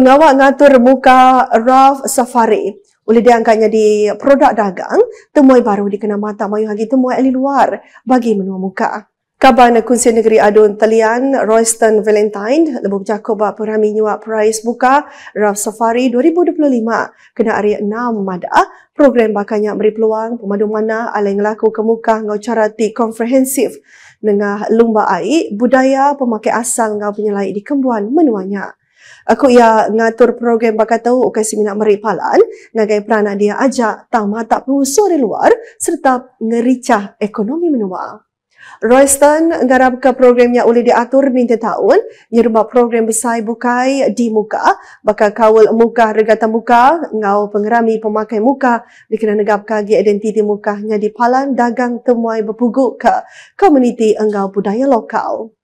Pengawal ngatur muka Raf Safari. Oleh diangkatnya di produk dagang, temuai baru dikena mata mayu hagi temuai ahli luar bagi menua muka. Kaban Kunsian Negeri Adun Talian, Royston Valentine, lebih bercakap bahawa perami nyuap prize buka Raf Safari 2025 kena hari 6 Madah. Program bakanya beri peluang pemadu mana alai ngelaku ke muka ngau carati komprehensif dengan lumba air budaya pemakai asal ngau penyelai di kembuan menuanya. Aku ia ngatur program bakal tahu ukai seminar meri palan ngagai peranak dia ajak tang mata pengusaha di luar serta ngericah ekonomi menua. Royston ngarap ke programnya oleh diatur ninti tahun nyerba program besar bukai di muka bakal kawal muka regata muka ngau pengerami pemakai muka dikena negap kagi identiti mukanya di palan dagang temuai berpuguk ke komuniti engau budaya lokal.